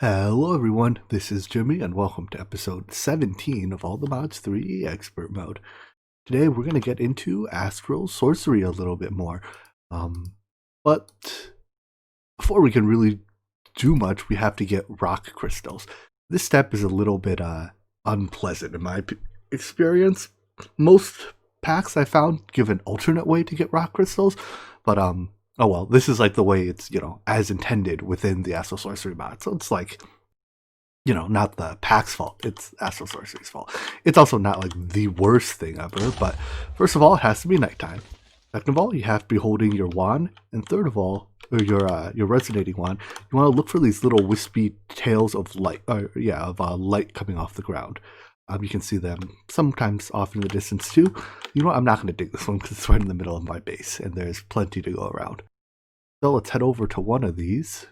Hello everyone, this is Jimmy and welcome to episode 17 of All the Mods 3 Expert Mode. Today we're going to get into Astral Sorcery a little bit more. But before we can really do much, we have to get rock crystals. This step is a little bit unpleasant in my experience. Most packs I found give an alternate way to get rock crystals, but oh well, this is like the way it's, as intended within the Astral Sorcery mod. So it's like, not the pack's fault. It's Astral Sorcery's fault. It's also not like the worst thing ever, but first of all, it has to be nighttime. Second of all, you have to be holding your wand, and third of all, or your resonating wand, you want to look for these little wispy tails of light, light coming off the ground. You can see them sometimes off in the distance too. You know what? I'm not going to dig this one because it's right in the middle of my base, and there's plenty to go around. So let's head over to one of these.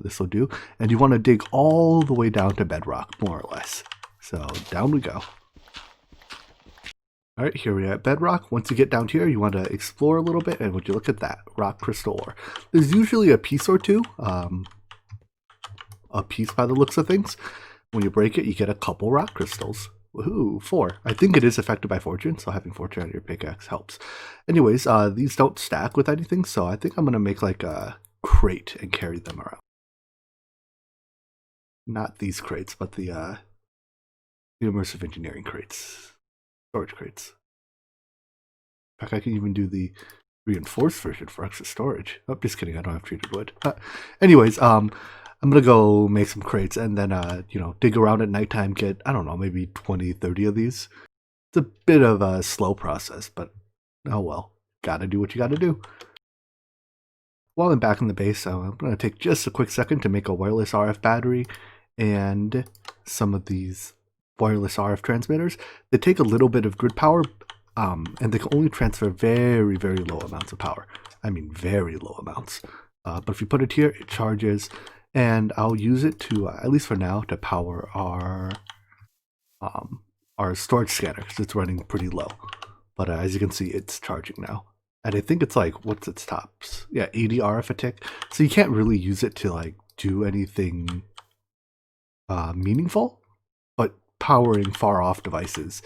This will do. And you want to dig all the way down to bedrock, more or less. So down we go. Alright, here we are at bedrock. Once you get down here, you want to explore a little bit, and would you look at that? Rock crystal ore. There's usually a piece or two. A piece by the looks of things. When you break it, you get a couple rock crystals. Woohoo, 4. I think it is affected by fortune, so having fortune on your pickaxe helps. Anyways, these don't stack with anything, so I think I'm going to make like a crate and carry them around. Not these crates, but the immersive engineering crates. Storage crates. In fact, I can even do the reinforced version for extra storage. Oh, just kidding, I don't have treated wood. Anyways, I'm gonna go make some crates and then, dig around at nighttime, get, I don't know, maybe 20, 30 of these. It's a bit of a slow process, but oh well. Gotta do what you gotta do. While I'm back in the base, I'm gonna take just a quick second to make a wireless RF battery and some of these wireless RF transmitters. They take a little bit of grid power, and they can only transfer very, very low amounts of power. I mean, very low amounts. But if you put it here, it charges. And I'll use it to, at least for now, to power our storage scanner because it's running pretty low. But as you can see, it's charging now. And I think it's like, what's its tops? Yeah, 80 RF a tick. So you can't really use it to like do anything meaningful. But powering far off devices,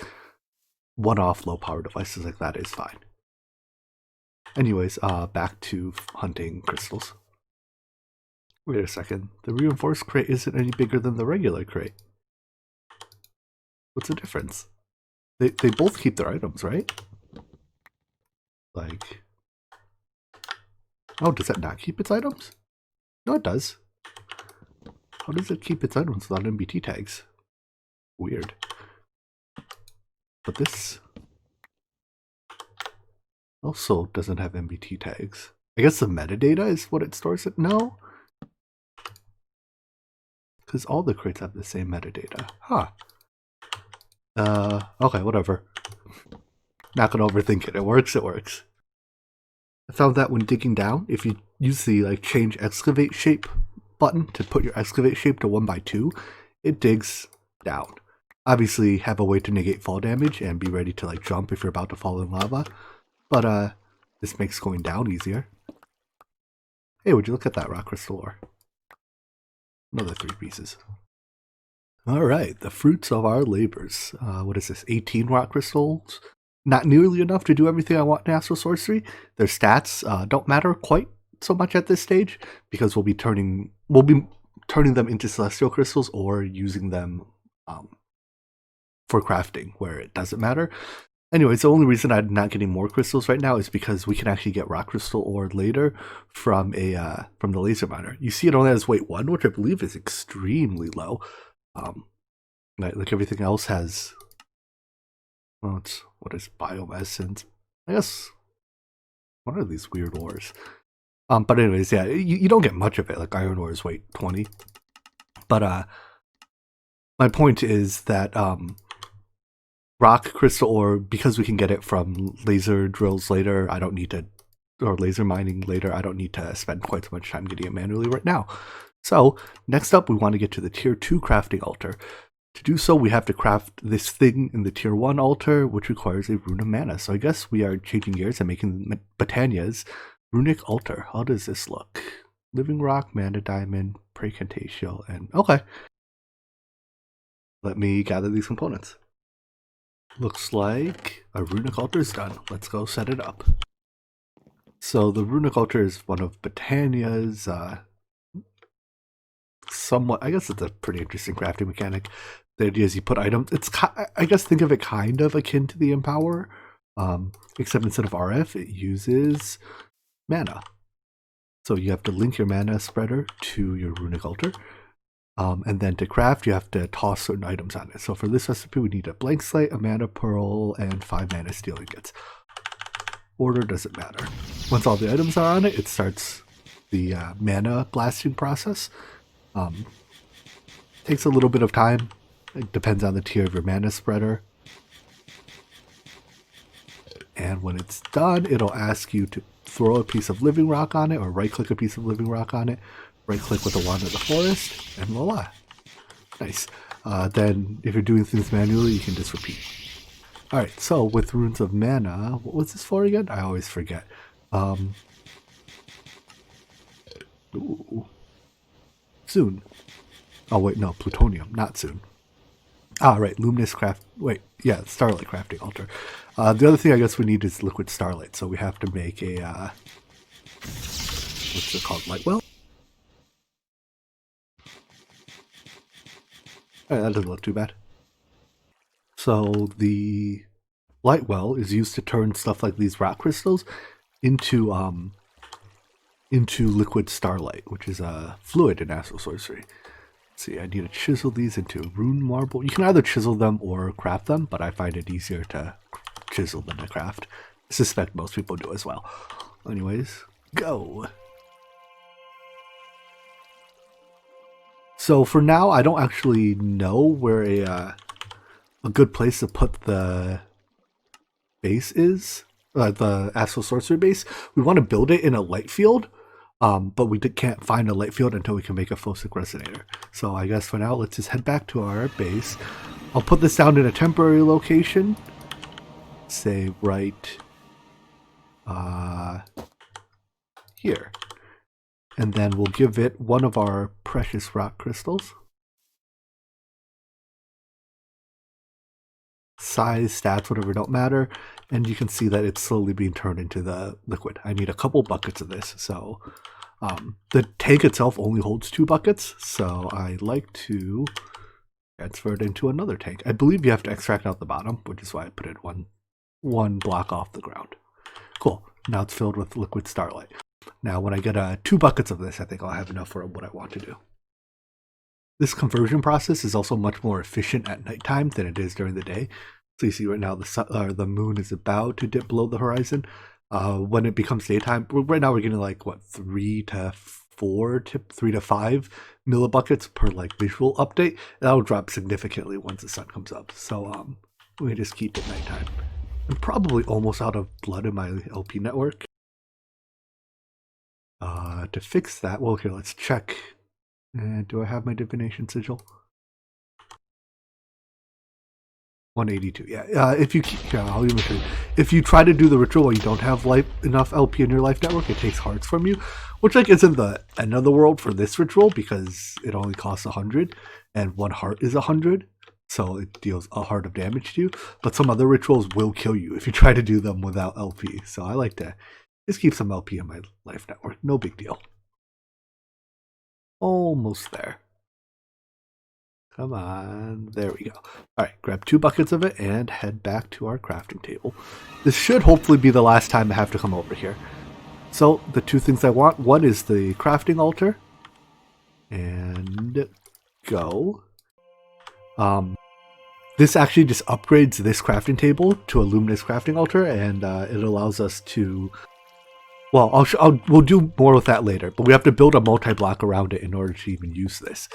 one-off low power devices like that is fine. Anyways, back to hunting crystals. Wait a second, the reinforced crate isn't any bigger than the regular crate. What's the difference? They both keep their items, right? Like, oh, does that not keep its items? No, it does. How does it keep its items without MBT tags? Weird. But this also doesn't have MBT tags. I guess the metadata is what it stores it? No? Because all the crates have the same metadata. Huh. Okay, whatever. Not gonna overthink it. It works, it works. I found that when digging down, if you use the like change excavate shape button to put your excavate shape to 1x2, it digs down. Obviously have a way to negate fall damage and be ready to like jump if you're about to fall in lava. But this makes going down easier. Hey, would you look at that rock crystal ore? Another 3 pieces. Alright, the fruits of our labors. What is this? 18 rock crystals? Not nearly enough to do everything I want in Astral Sorcery. Their stats don't matter quite so much at this stage because we'll be turning them into celestial crystals or using them for crafting where it doesn't matter. Anyways, the only reason I'm not getting more crystals right now is because we can actually get rock crystal ore later from the laser miner. You see it only has weight 1, which I believe is extremely low. Like everything else has, well, what is bioluminescence? I guess, what are these weird ores? But anyways, yeah, you don't get much of it. Like iron ore is weight 20. But my point is that rock crystal ore, because we can get it from laser drills later, or laser mining later, I don't need to spend quite so much time getting it manually right now. So, next up we want to get to the tier 2 crafting altar. To do so, we have to craft this thing in the tier 1 altar, which requires a rune of mana. So I guess we are changing gears and making Botania's runic altar. How does this look? Living Rock, Mana Diamond, Precantatio, and okay. Let me gather these components. Looks like a runic altar is done. Let's go set it up. So the runic altar is one of Botania's somewhat, I guess it's a pretty interesting crafting mechanic. The idea is you put items, it's, I guess think of it kind of akin to the Empower, except instead of RF, it uses mana. So you have to link your mana spreader to your runic altar. And then to craft, you have to toss certain items on it. So for this recipe, we need a blank slate, a mana pearl, and 5 mana steel ingots. Order doesn't matter. Once all the items are on it, it starts the mana blasting process. Takes a little bit of time. It depends on the tier of your mana spreader. And when it's done, it'll ask you to throw a piece of living rock on it, or right-click a piece of living rock on it. Right-click with the wand of the forest, and voila. Nice. Then, if you're doing things manually, you can just repeat. Alright, so with Runes of Mana, what was this for again? I always forget. Soon. Oh wait, no, plutonium, not soon. Ah, right, luminous craft, wait, yeah, starlight crafting altar. The other thing I guess we need is liquid starlight, so we have to make a, what's it called, light well? That doesn't look too bad. So the light well is used to turn stuff like these rock crystals into liquid starlight, which is a fluid in Astral Sorcery. Let's see, I need to chisel these into rune marble. You can either chisel them or craft them, but I find it easier to chisel than to craft. I suspect most people do as well. Anyways, go. So for now, I don't actually know where a good place to put the base is, the Astral Sorcery base. We want to build it in a light field, but we can't find a light field until we can make a Phosic Resonator. So I guess for now, let's just head back to our base. I'll put this down in a temporary location. Say right here. And then we'll give it one of our precious rock crystals. Size, stats, whatever, don't matter. And you can see that it's slowly being turned into the liquid. I need a couple buckets of this. So the tank itself only holds 2 buckets. So I like to transfer it into another tank. I believe you have to extract out the bottom, which is why I put it one block off the ground. Cool. Now it's filled with liquid starlight. Now when I get 2 buckets of this, I think I'll have enough for what I want to do. This conversion process is also much more efficient at nighttime than it is during the day. So you see right now the moon is about to dip below the horizon. When it becomes daytime, right now we're getting like what 3 to 5 millibuckets per like visual update. That'll drop significantly once the sun comes up. So we just keep it nighttime. I'm probably almost out of blood in my LP network. To fix that, well, here, let's check. Do I have my divination sigil? 182. Yeah. If you I'll even show you. If you try to do the ritual and you don't have enough LP in your life network, it takes hearts from you, which like isn't the end of the world for this ritual because it only costs 100, and 1 heart is 100, so it deals a heart of damage to you. But some other rituals will kill you if you try to do them without LP. So I like to just keep some LP in my life network. No big deal. Almost there. Come on. There we go. Alright, grab 2 buckets of it and head back to our crafting table. This should hopefully be the last time I have to come over here. So, the 2 things I want. One is the crafting altar. And go. This actually just upgrades this crafting table to a luminous crafting altar, and it allows us to... Well, we'll do more with that later, but we have to build a multi-block around it in order to even use this.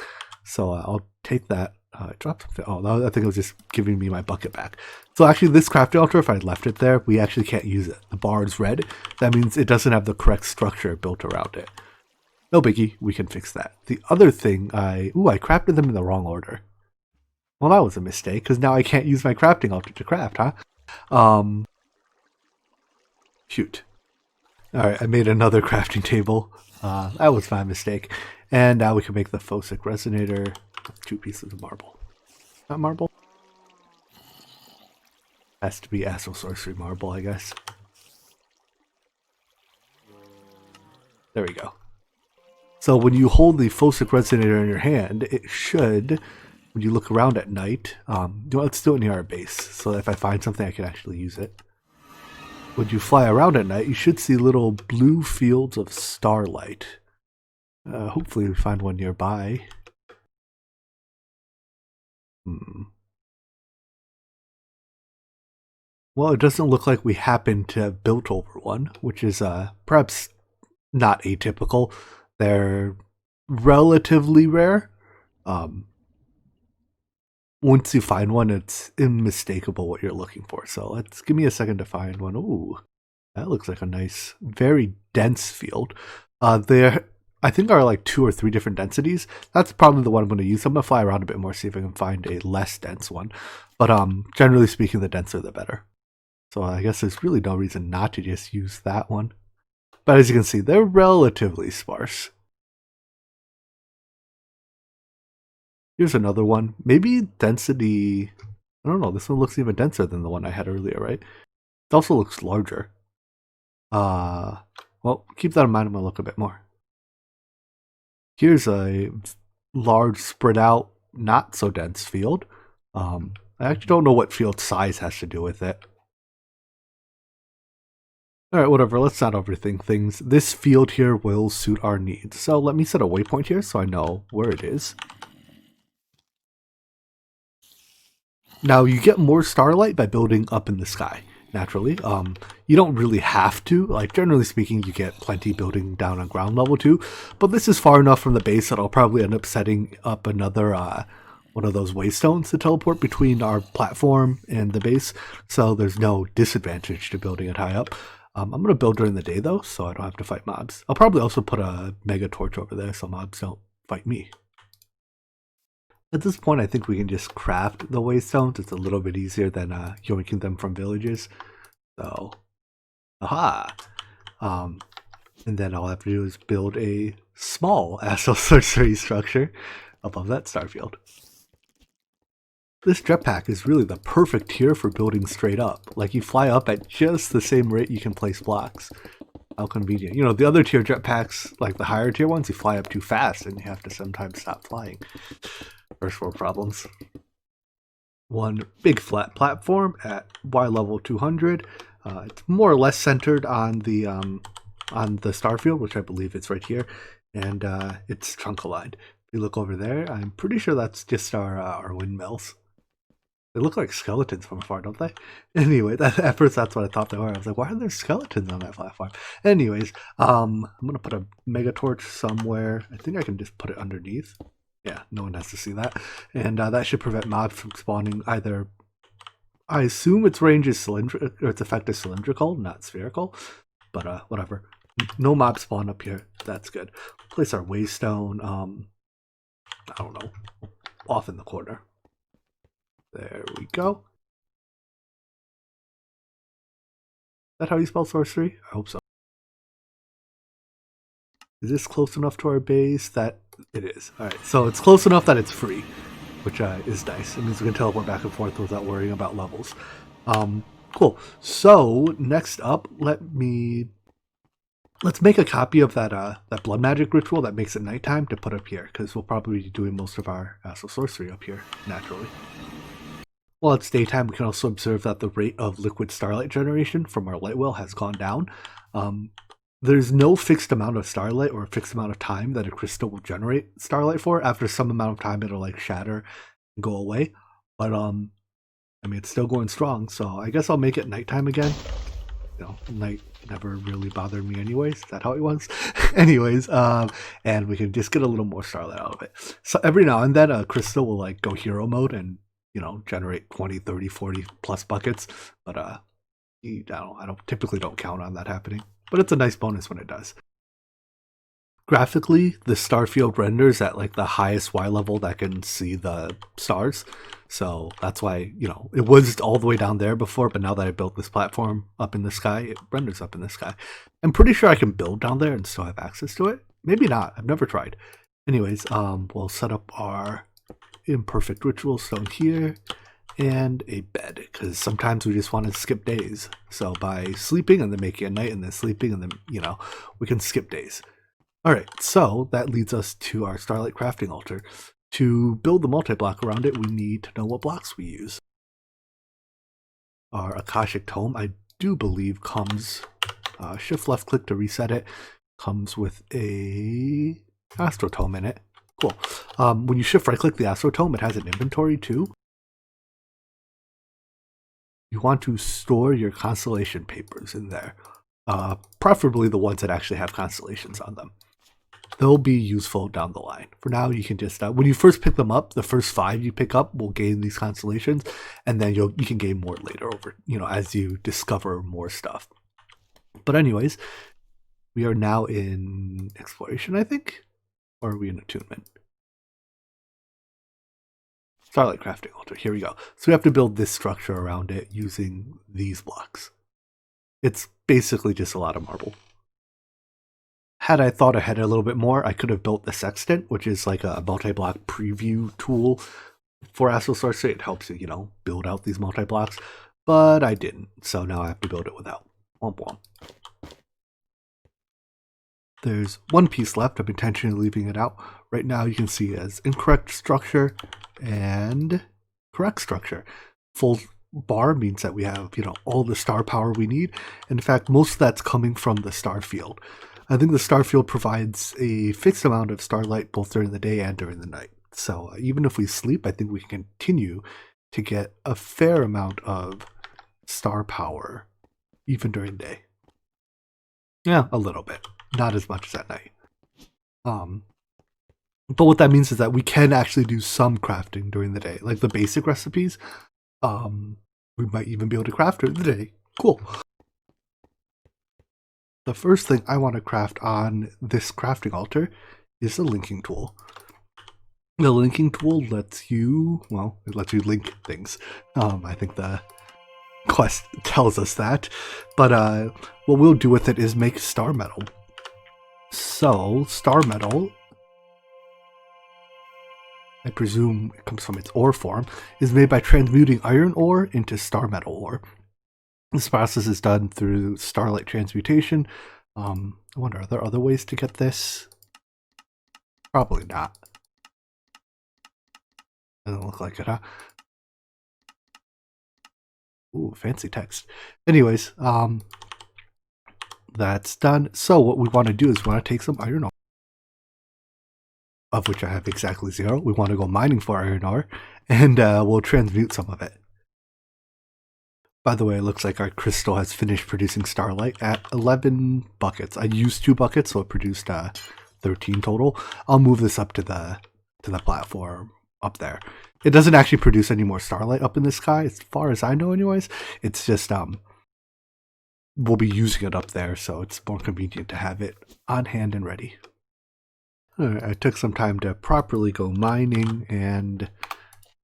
So I'll take that. Drop something. Oh, I think it was just giving me my bucket back. So actually, this crafting altar, if I left it there, we actually can't use it. The bar is red. That means it doesn't have the correct structure built around it. No biggie. We can fix that. The other thing, I crafted them in the wrong order. Well, that was a mistake, because now I can't use my crafting altar to craft, huh? Shoot. Alright, I made another crafting table That was my mistake. And now we can make the Phosic Resonator with 2 pieces of marble. Not marble? Has to be Astral Sorcery marble, I guess. There we go. So when you hold the Phosic Resonator in your hand, it should, when you look around at night, let's do it near our base, so that if I find something I can actually use it. When you fly around at night, you should see little blue fields of starlight. Hopefully we find one nearby. Well, it doesn't look like we happen to have built over one, which is perhaps not atypical. They're relatively rare. Once you find one, it's unmistakable what you're looking for. So let's give me a second to find one. Ooh, that looks like a nice, very dense field. There, I think, are like 2 or 3 different densities. That's probably the one I'm going to use. I'm going to fly around a bit more, see if I can find a less dense one. But generally speaking, the denser the better. So I guess there's really no reason not to just use that one. But as you can see, they're relatively sparse. Here's another one. Maybe density... I don't know, this one looks even denser than the one I had earlier, right? It also looks larger. Well, keep that in mind, I'm going to look a bit more. Here's a large, spread out, not so dense field. I actually don't know what field size has to do with it. Alright, whatever, let's not overthink things. This field here will suit our needs. So let me set a waypoint here so I know where it is. Now, you get more starlight by building up in the sky, naturally. You don't really have to. Like, generally speaking, you get plenty building down on ground level too. But this is far enough from the base that I'll probably end up setting up another one of those waystones to teleport between our platform and the base. So there's no disadvantage to building it high up. I'm going to build during the day, though, so I don't have to fight mobs. I'll probably also put a mega torch over there so mobs don't fight me. At this point, I think we can just craft the waystones. It's a little bit easier than yoinking them from villages. So, aha! And then all I have to do is build a small Astral Sorcery structure above that starfield. This jetpack is really the perfect tier for building straight up. Like, you fly up at just the same rate you can place blocks. How convenient. You know, the other tier jetpacks, like the higher tier ones, you fly up too fast and you have to sometimes stop flying. First world problems. One big flat platform at Y level 200. It's more or less centered on the starfield, which I believe it's right here, and it's trunk aligned. If you look over there, I'm pretty sure that's just our windmills. They look like skeletons from afar, don't they? Anyway, at first that's what I thought they were. I was like, why are there skeletons on that platform? Anyways, I'm going to put a mega torch somewhere. I think I can just put it underneath. Yeah, no one has to see that. And that should prevent mobs from spawning either... I assume its range is cylindrical, or its effect is cylindrical, not spherical. But whatever. No mob spawn up here. That's good. Place our waystone, I don't know, off in the corner. There we go. Is that how you spell sorcery? I hope so. Is this close enough to our base? That it is. Alright, so it's close enough that it's free, which is nice. It means we can teleport back and forth without worrying about levels. Cool. So, next up, let's make a copy of that blood magic ritual that makes it nighttime to put up here, because we'll probably be doing most of our Astral Sorcery up here, naturally. While it's daytime, we can also observe that the rate of liquid starlight generation from our light well has gone down. There's no fixed amount of starlight or a fixed amount of time that a crystal will generate starlight for. After some amount of time, it'll like shatter and go away. But I mean, it's still going strong, so I guess I'll make it nighttime again. You know, night never really bothered me anyways. Is that how it was? Anyways, and we can just get a little more starlight out of it. So every now and then a crystal will like go hero mode and, you know, generate 20, 30, 40 plus buckets. But I typically don't count on that happening. But it's a nice bonus when it does. Graphically, the star field renders at like the highest Y level that can see the stars. So that's why, it was all the way down there before, but now that I built this platform up in the sky, it renders up in the sky. I'm pretty sure I can build down there and still have access to it. Maybe not. I've never tried. Anyways, we'll set up our imperfect ritual stone here and a bed, because sometimes we just want to skip days. So by sleeping and then making a night and then sleeping and then, we can skip days. All right, so that leads us to our Starlight Crafting Altar. To build the multi-block around it, we need to know what blocks we use. Our Akashic Tome, I do believe, comes, shift left click to reset it, comes with a Astro Tome in it. Cool. When you shift right click the Astro Tome, it has an inventory too. You want to store your constellation papers in there, preferably the ones that actually have constellations on them. They'll be useful down the line. For now, you can just, when you first pick them up, the first 5 you pick up will gain these constellations, and then you can gain more later over, as you discover more stuff. But anyways, we are now in exploration, I think, or are we in attunement? Starlight Crafting Altar, here we go. So we have to build this structure around it using these blocks. It's basically just a lot of marble. Had I thought ahead a little bit more, I could have built the Sextant, which is like a multi-block preview tool for Astral Sorcery. It helps you, build out these multi-blocks, but I didn't. So now I have to build it without. Womp womp. There's one piece left. I'm intentionally leaving it out. Right now you can see it as incorrect structure and correct structure. Full bar means that we have, all the star power we need. In fact, most of that's coming from the star field. I think the star field provides a fixed amount of starlight both during the day and during the night. So even if we sleep, I think we can continue to get a fair amount of star power even during the day. Yeah, a little bit. Not as much as at night. But what that means is that we can actually do some crafting during the day. Like the basic recipes, we might even be able to craft during the day. Cool. The first thing I want to craft on this crafting altar is the linking tool. The linking tool lets you, it lets you link things. I think the quest tells us that. But what we'll do with it is make star metal. So, star metal, I presume it comes from its ore form, is made by transmuting iron ore into star metal ore. This process is done through starlight transmutation. I wonder, are there other ways to get this? Probably not. Doesn't look like it, huh? Ooh, fancy text. Anyways, that's done. So what we want to do is we want to take some iron ore, of which I have exactly 0. We want to go mining for iron ore, and we'll transmute some of it. By the way, it looks like our crystal has finished producing starlight at 11 buckets. I used 2 buckets, so it produced 13 total. I'll move this up to the platform up there. It doesn't actually produce any more starlight up in the sky, as far as I know anyways. It's just, we'll be using it up there, so it's more convenient to have it on hand and ready. Alright, I took some time to properly go mining and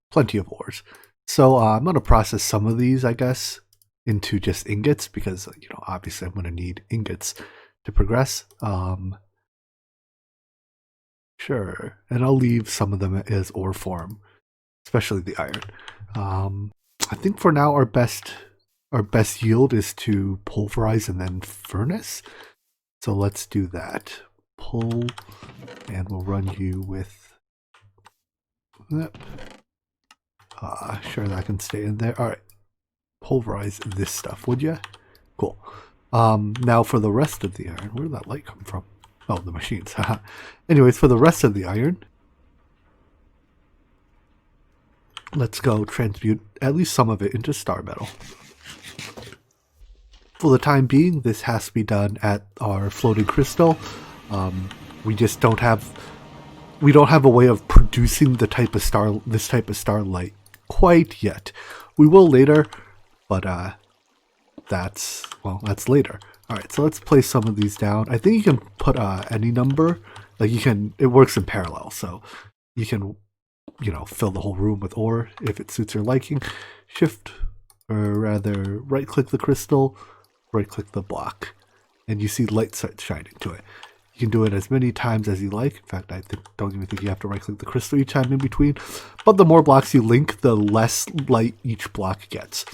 plenty of ores. So I'm going to process some of these, I guess, into just ingots because, obviously I'm going to need ingots to progress. Sure, and I'll leave some of them as ore form, especially the iron. I think for now our best yield is to pulverize and then furnace. So let's do that. Pull, and we'll run you with. Yep. Sure, that can stay in there. All right, pulverize this stuff, would you? Cool. Now for the rest of the iron, where did that light come from? Oh, the machines. Anyways, for the rest of the iron, let's go transmute at least some of it into star metal. For the time being, this has to be done at our floating crystal. We just don't have a way of producing this type of starlight quite yet. We will later, but that's later. All right, so let's place some of these down. I think you can put any number Like it works in parallel, so you can, fill the whole room with ore if it suits your liking. Shift, or rather right click the crystal, right click the block, and you see light start shining to it. You can do it as many times as you like. In fact, don't even think you have to right click the crystal each time in between. But the more blocks you link, the less light each block gets.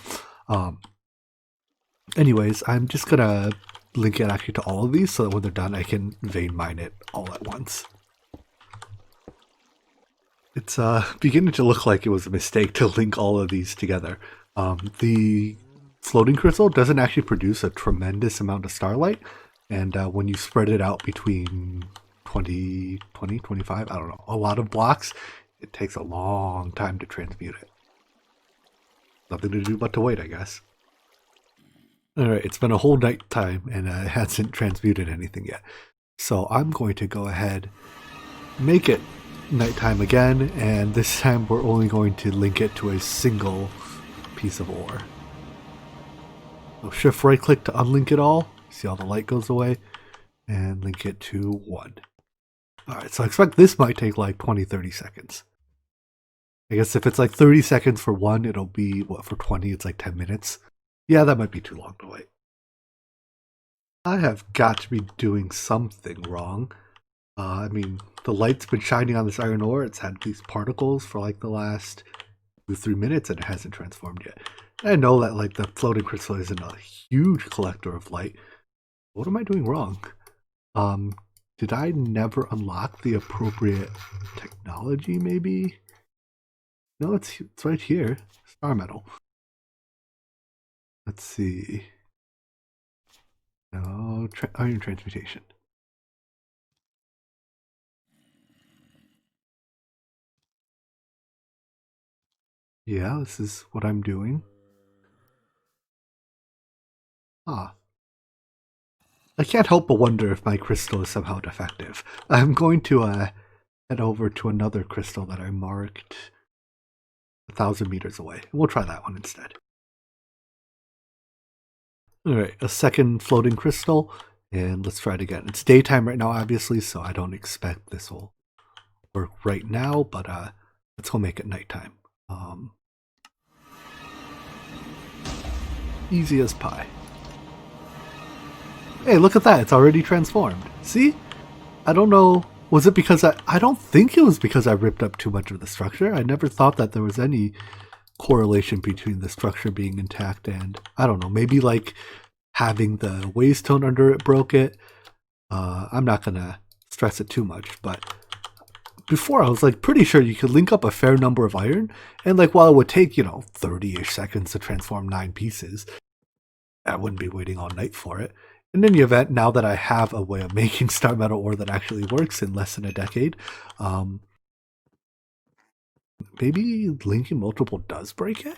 Anyways, I'm just gonna link it actually to all of these so that when they're done, I can vein mine it all at once. It's beginning to look like it was a mistake to link all of these together. The floating crystal doesn't actually produce a tremendous amount of starlight, and when you spread it out between 20, 25, I don't know, a lot of blocks, it takes a long time to transmute it. Nothing to do but to wait, I guess. Alright, it's been a whole night time and it hasn't transmuted anything yet. So I'm going to go ahead, make it nighttime again, and this time we're only going to link it to a single piece of ore. So shift right click to unlink it all. See how the light goes away, and link it to 1. Alright, so I expect this might take like 20-30 seconds. I guess if it's like 30 seconds for 1, it'll be, for 20, it's like 10 minutes. Yeah, that might be too long to wait. I have got to be doing something wrong. I mean, the light's been shining on this iron ore. It's had these particles for like the last 2-3 minutes and it hasn't transformed yet. And I know that like the floating crystal isn't a huge collector of light. What am I doing wrong? Did I never unlock the appropriate technology maybe? No, it's right here. Star metal. Let's see. No, iron transmutation. Yeah, this is what I'm doing. Ah. I can't help but wonder if my crystal is somehow defective. I'm going to head over to another crystal that I marked 1,000 meters away. We'll try that one instead. Alright, a second floating crystal, and let's try it again. It's daytime right now, obviously, so I don't expect this will work right now, but let's go make it nighttime. Easy as pie. Hey, look at that, it's already transformed. See? I don't know, was it because I don't think it was because I ripped up too much of the structure. I never thought that there was any correlation between the structure being intact and, I don't know, maybe like having the waste tone under it broke it. I'm not gonna stress it too much, but before I was like pretty sure you could link up a fair number of iron, and like while it would take 30-ish seconds to transform 9 pieces, I wouldn't be waiting all night for it. In any event, now that I have a way of making star metal ore that actually works in less than a decade, maybe linking multiple does break it?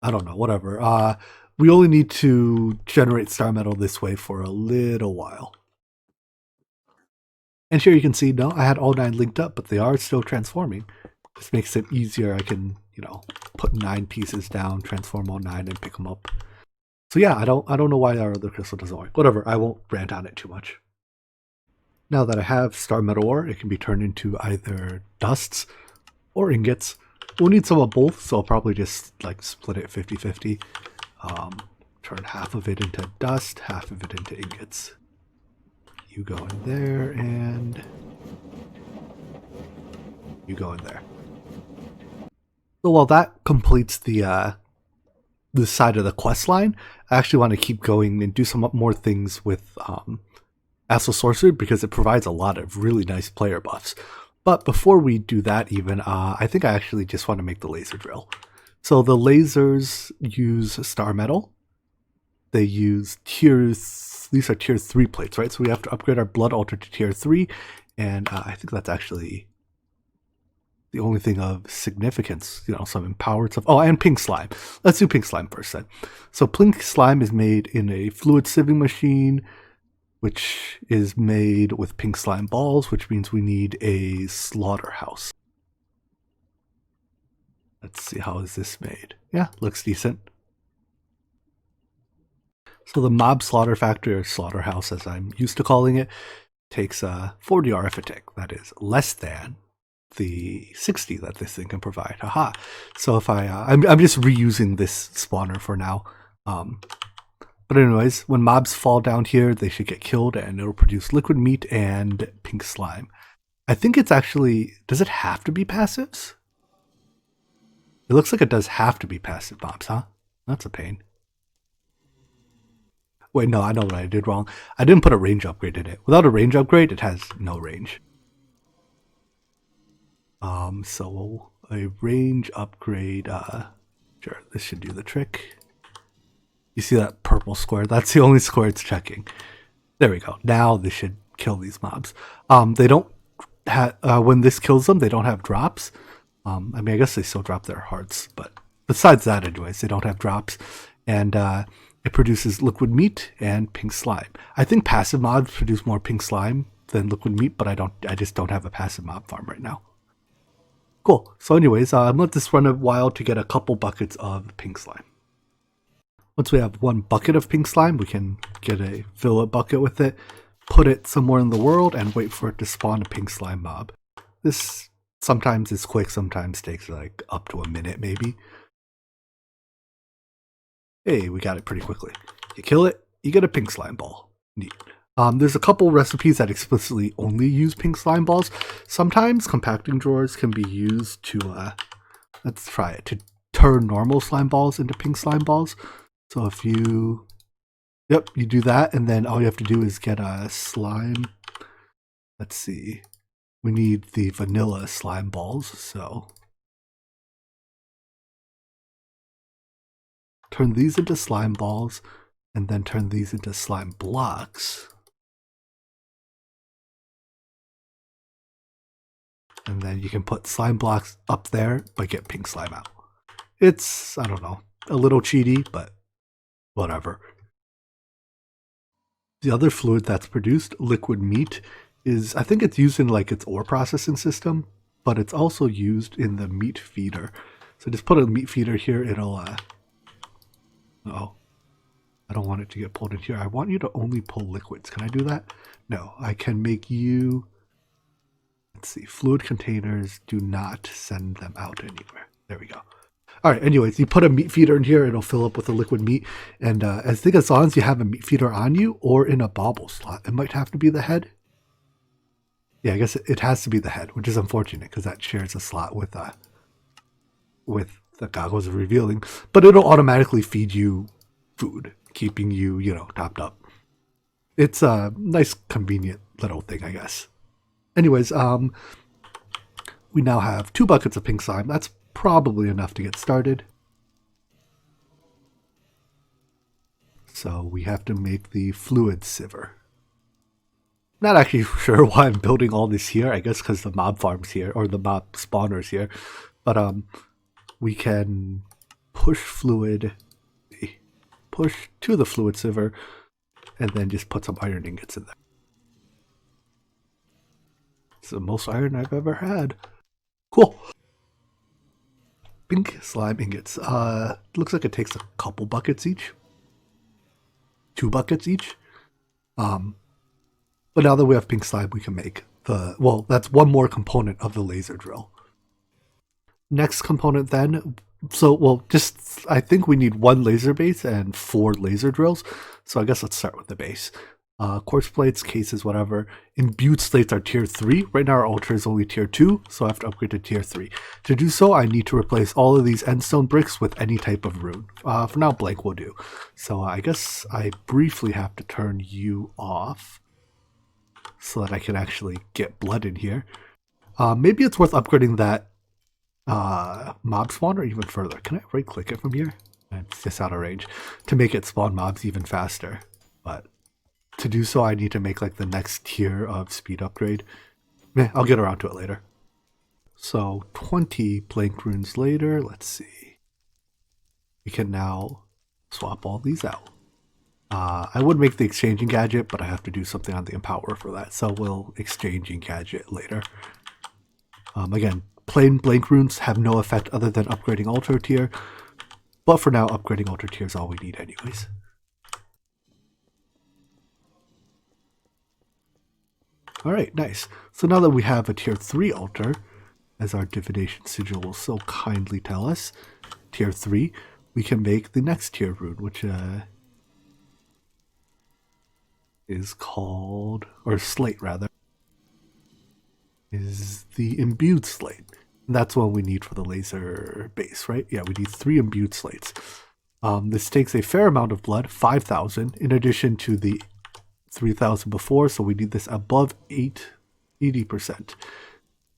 I don't know, whatever. We only need to generate star metal this way for a little while. And here you can see, no, I had all 9 linked up, but they are still transforming. This makes it easier. I can, put 9 pieces down, transform all 9, and pick them up. So yeah, I don't know why our other crystal doesn't work. Whatever, I won't rant on it too much. Now that I have star metal ore, it can be turned into either dusts or ingots. We'll need some of both, so I'll probably just like split it 50-50. Turn half of it into dust, half of it into ingots. You go in there, and you go in there. So while that completes the side of the quest line, I actually want to keep going and do some more things with Astral Sorcery because it provides a lot of really nice player buffs. But before we do that even, I think I actually just want to make the laser drill. So the lasers use star metal. They use these are tier 3 plates, right? So we have to upgrade our blood altar to tier 3, and I think that's actually the only thing of significance, some empowered stuff. Oh, and pink slime. Let's do pink slime first then. So pink slime is made in a fluid sieving machine, which is made with pink slime balls, which means we need a slaughterhouse. Let's see, how is this made? Yeah, looks decent. So the mob slaughter factory, or slaughterhouse as I'm used to calling it, takes 40 RF attack. That is less than the 60 that this thing can provide. Haha. So if I'm just reusing this spawner for now. But anyways, when mobs fall down here, they should get killed and it'll produce liquid meat and pink slime. I think it's actually, does it have to be passives? It looks like it does have to be passive mobs, huh? That's a pain. Wait, no, I know what I did wrong. I didn't put a range upgrade in it. Without a range upgrade, it has no range. So a range upgrade, sure, this should do the trick. You see that purple square? That's the only square it's checking. There we go. Now this should kill these mobs. They don't have, when this kills them, they don't have drops. I mean, I guess they still drop their hearts, but besides that, anyways, they don't have drops. And it produces liquid meat and pink slime. I think passive mobs produce more pink slime than liquid meat, but I just don't have a passive mob farm right now. Cool. So anyways, I'm let this run a while to get a couple buckets of pink slime. Once we have one bucket of pink slime, we can get a fill-up bucket with it, put it somewhere in the world, and wait for it to spawn a pink slime mob. This sometimes is quick, sometimes takes like up to a minute maybe. Hey, we got it pretty quickly. You kill it, you get a pink slime ball. Neat. There's a couple recipes that explicitly only use pink slime balls. Sometimes compacting drawers can be used to, let's try it, to turn normal slime balls into pink slime balls. So if you, yep, you do that, and then all you have to do is get a slime. Let's see, we need the vanilla slime balls, so turn these into slime balls, and then turn these into slime blocks. And then you can put slime blocks up there, but get pink slime out. It's, I don't know, a little cheaty, but whatever. The other fluid that's produced, liquid meat, is, I think it's used in like its ore processing system, but it's also used in the meat feeder. So just put a meat feeder here, it'll, oh, I don't want it to get pulled in here. I want you to only pull liquids. Can I do that? No, I can make you, let's see, fluid containers, do not send them out anywhere. There we go. All right, anyways, you put a meat feeder in here, it'll fill up with the liquid meat. And I think as long as you have a meat feeder on you or in a bauble slot, it might have to be the head. Yeah, I guess it has to be the head, which is unfortunate because that shares a slot with the goggles of revealing. But it'll automatically feed you food, keeping you, you know, topped up. It's a nice, convenient little thing, I guess. Anyways, we now have 2 buckets of pink slime. That's probably enough to get started. So we have to make the fluid sieve. Not actually sure why I'm building all this here. I guess because the mob farm's here, or the mob spawner's here. But we can push fluid, push to the fluid sieve, and then just put some iron ingots in there. It's the most iron I've ever had. Cool. Pink slime ingots. Looks like it takes a couple buckets each. 2 buckets each. But now that we have pink slime, we can make the, well, that's one more component of the laser drill. Next component then, so, well, just, I think we need 1 laser base and 4 laser drills. So I guess let's start with the base. Quartz plates, cases, whatever. Imbued slates are tier 3. Right now our ultra is only tier 2, so I have to upgrade to tier 3. To do so, I need to replace all of these endstone bricks with any type of rune. For now, blank will do. So I guess I briefly have to turn you off so that I can actually get blood in here. Maybe it's worth upgrading that mob spawner even further. Can I right click it from here? It's just out of range. To make it spawn mobs even faster. But to do so, I need to make like the next tier of speed upgrade. I'll get around to it later. So 20 blank runes later, let's see. We can now swap all these out. I would make the exchanging gadget, but I have to do something on the empower for that. So we'll exchanging gadget later. Again, plain blank runes have no effect other than upgrading ultra tier. But for now, upgrading ultra tier is all we need anyways. All right, nice. So now that we have a tier 3 altar, as our divination sigil will so kindly tell us, tier 3, we can make the next tier rune, which is called, or slate rather, is the imbued slate. And that's what we need for the laser base, right? Yeah, we need 3 imbued slates. This takes a fair amount of blood, 5,000, in addition to the 3,000 before, so we need this above 80%.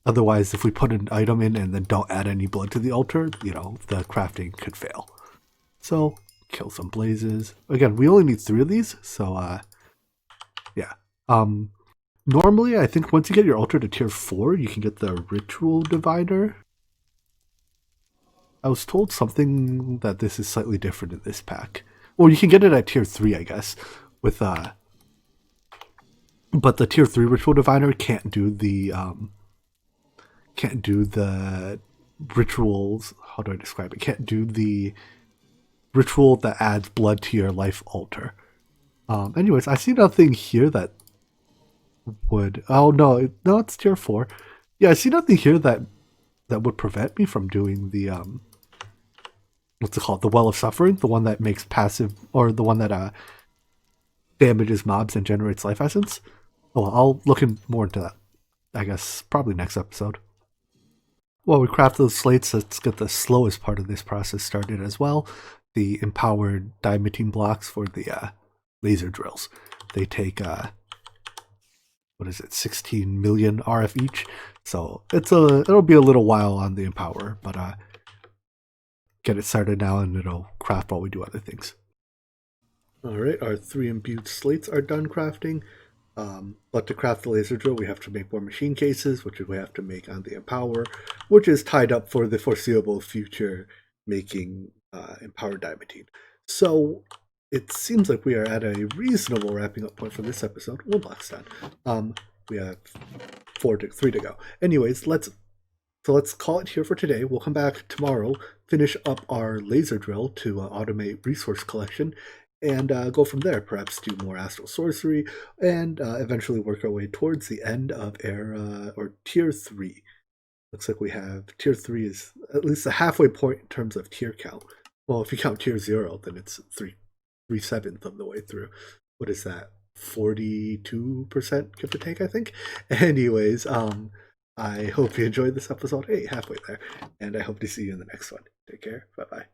Otherwise, if we put an item in and then don't add any blood to the altar, the crafting could fail. So, kill some blazes. Again, we only need 3 of these, so, yeah. Normally, I think once you get your altar to tier 4, you can get the ritual divider. I was told something that this is slightly different in this pack. Well, you can get it at tier 3, I guess, with, but the tier 3 ritual diviner can't do the rituals. How do I describe it? Can't do the ritual that adds blood to your life altar. Anyways, I see nothing here that would. Oh no, it's tier 4. Yeah, I see nothing here that would prevent me from doing the what's it called? The Well of Suffering, the one that makes passive, or the one that damages mobs and generates life essence. Oh, well, I'll look more into that, I guess, probably next episode. While we craft those slates, let's get the slowest part of this process started as well. The empowered diamantine blocks for the laser drills. They take, 16 million RF each. So it'll be a little while on the empower, but get it started now and it'll craft while we do other things. Alright, our 3 imbued slates are done crafting. But to craft the laser drill, we have to make more machine cases, which we have to make on the empower, which is tied up for the foreseeable future making empowered diamantine. So it seems like we are at a reasonable wrapping up point for this episode. One last time. We have 3 to go. Anyways, let's call it here for today. We'll come back tomorrow, finish up our laser drill to automate resource collection, and go from there. Perhaps do more astral sorcery, and eventually work our way towards the end of era or tier 3. Looks like we have tier 3 is at least the halfway point in terms of tier count. Well, if you count tier 0, then it's 3/7 of the way through. What is that? 42%, give or take, I think. Anyways, I hope you enjoyed this episode. Hey, halfway there. And I hope to see you in the next one. Take care. Bye-bye.